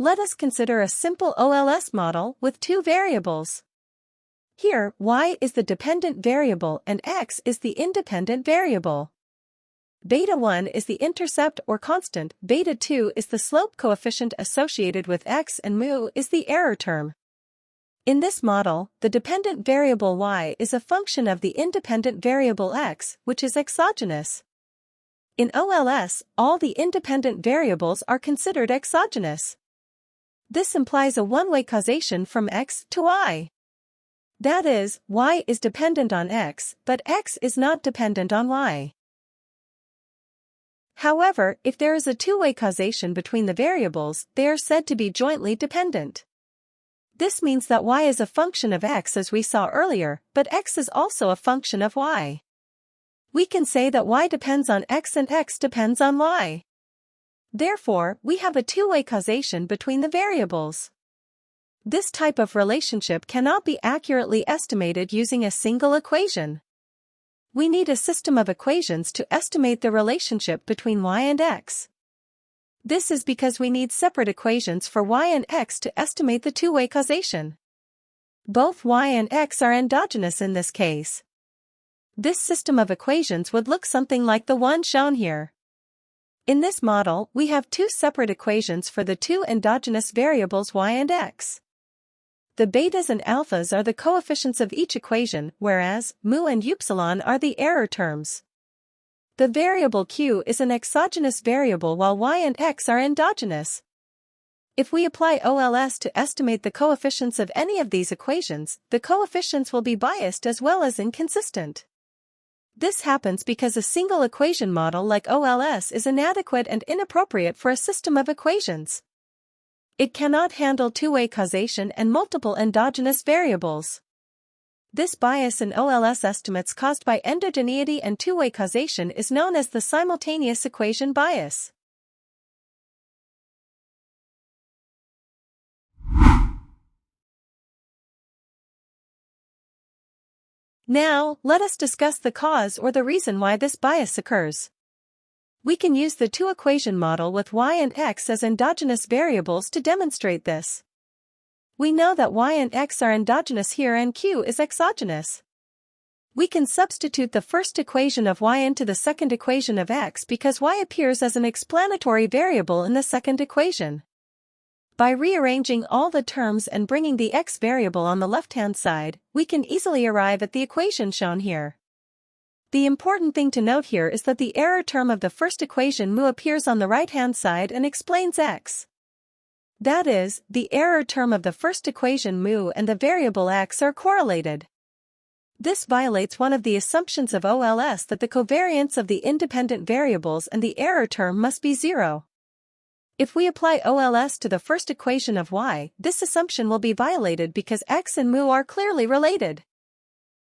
let us consider a simple OLS model with two variables. Here, y is the dependent variable and x is the independent variable. Beta 1 is the intercept or constant, beta 2 is the slope coefficient associated with x, and mu is the error term. In this model, the dependent variable y is a function of the independent variable x, which is exogenous. In OLS, all the independent variables are considered exogenous. This implies a one-way causation from x to y. That is, y is dependent on x, but x is not dependent on y. However, if there is a two-way causation between the variables, they are said to be jointly dependent. This means that y is a function of x as we saw earlier, but x is also a function of y. We can say that y depends on x and x depends on y. Therefore, we have a two-way causation between the variables. This type of relationship cannot be accurately estimated using a single equation. We need a system of equations to estimate the relationship between y and x. This is because we need separate equations for y and x to estimate the two-way causation. Both y and x are endogenous in this case. This system of equations would look something like the one shown here. In this model, we have two separate equations for the two endogenous variables y and x. The betas and alphas are the coefficients of each equation, whereas mu and upsilon are the error terms. The variable q is an exogenous variable while y and x are endogenous. If we apply OLS to estimate the coefficients of any of these equations, the coefficients will be biased as well as inconsistent. This happens because a single equation model like OLS is inadequate and inappropriate for a system of equations. It cannot handle two-way causation and multiple endogenous variables. This bias in OLS estimates caused by endogeneity and two-way causation is known as the simultaneous equation bias. Now, let us discuss the cause or the reason why this bias occurs. We can use the two-equation model with y and x as endogenous variables to demonstrate this. We know that y and x are endogenous here and q is exogenous. We can substitute the first equation of y into the second equation of x because y appears as an explanatory variable in the second equation. By rearranging all the terms and bringing the x variable on the left-hand side, we can easily arrive at the equation shown here. The important thing to note here is that the error term of the first equation mu appears on the right-hand side and explains x. That is, the error term of the first equation mu and the variable x are correlated. This violates one of the assumptions of OLS that the covariance of the independent variables and the error term must be zero. If we apply OLS to the first equation of y, this assumption will be violated because x and mu are clearly related.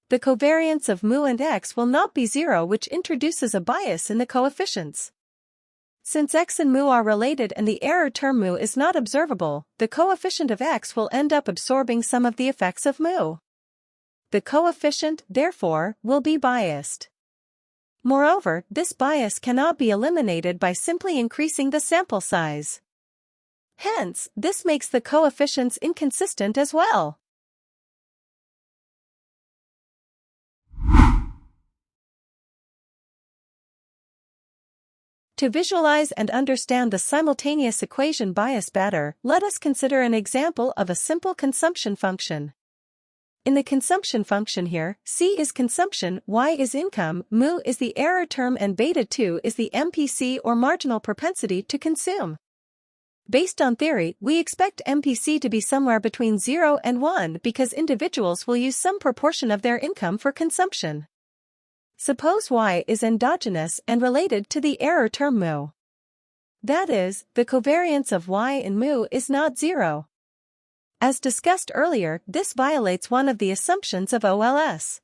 The covariance of mu and x will not be zero, which introduces a bias in the coefficients. Since x and mu are related and the error term mu is not observable, the coefficient of x will end up absorbing some of the effects of mu. The coefficient, therefore, will be biased. Moreover, this bias cannot be eliminated by simply increasing the sample size. Hence, this makes the coefficients inconsistent as well. To visualize and understand the simultaneous equation bias better, let us consider an example of a simple consumption function. In the consumption function here, C is consumption, Y is income, mu is the error term and beta 2 is the MPC or marginal propensity to consume. Based on theory, we expect MPC to be somewhere between 0 and 1 because individuals will use some proportion of their income for consumption. Suppose Y is endogenous and related to the error term mu. That is, the covariance of Y and mu is not zero. As discussed earlier, this violates one of the assumptions of OLS.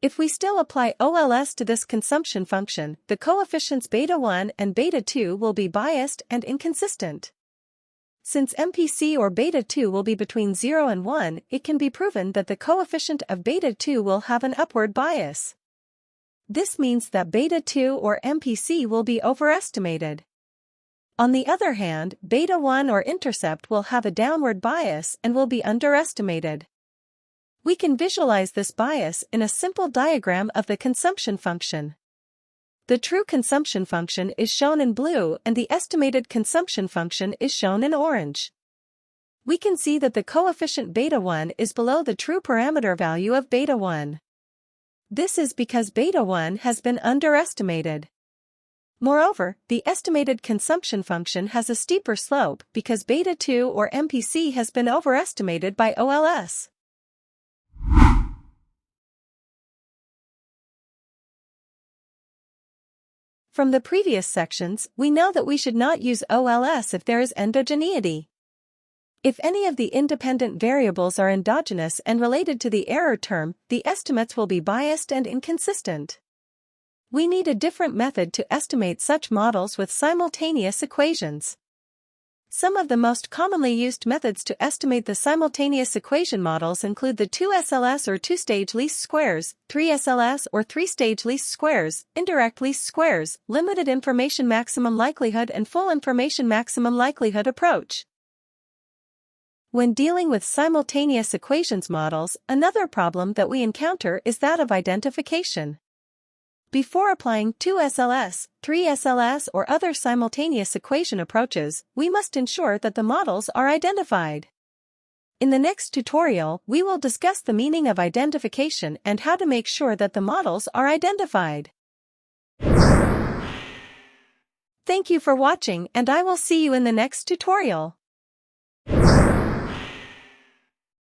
If we still apply OLS to this consumption function, the coefficients beta 1 and beta 2 will be biased and inconsistent. Since MPC or beta 2 will be between 0 and 1, it can be proven that the coefficient of beta 2 will have an upward bias. This means that beta 2 or MPC will be overestimated. On the other hand, beta 1 or intercept will have a downward bias and will be underestimated. We can visualize this bias in a simple diagram of the consumption function. The true consumption function is shown in blue and the estimated consumption function is shown in orange. We can see that the coefficient beta 1 is below the true parameter value of beta 1. This is because beta 1 has been underestimated. Moreover, the estimated consumption function has a steeper slope because beta 2 or MPC has been overestimated by OLS. From the previous sections, we know that we should not use OLS if there is endogeneity. If any of the independent variables are endogenous and related to the error term, the estimates will be biased and inconsistent. We need a different method to estimate such models with simultaneous equations. Some of the most commonly used methods to estimate the simultaneous equation models include the 2SLS or two-stage least squares, 3SLS or three-stage least squares, indirect least squares, limited information maximum likelihood and full information maximum likelihood approach. When dealing with simultaneous equations models, another problem that we encounter is that of identification. Before applying 2SLS, 3SLS or other simultaneous equation approaches, we must ensure that the models are identified. In the next tutorial, we will discuss the meaning of identification and how to make sure that the models are identified. Thank you for watching, and I will see you in the next tutorial.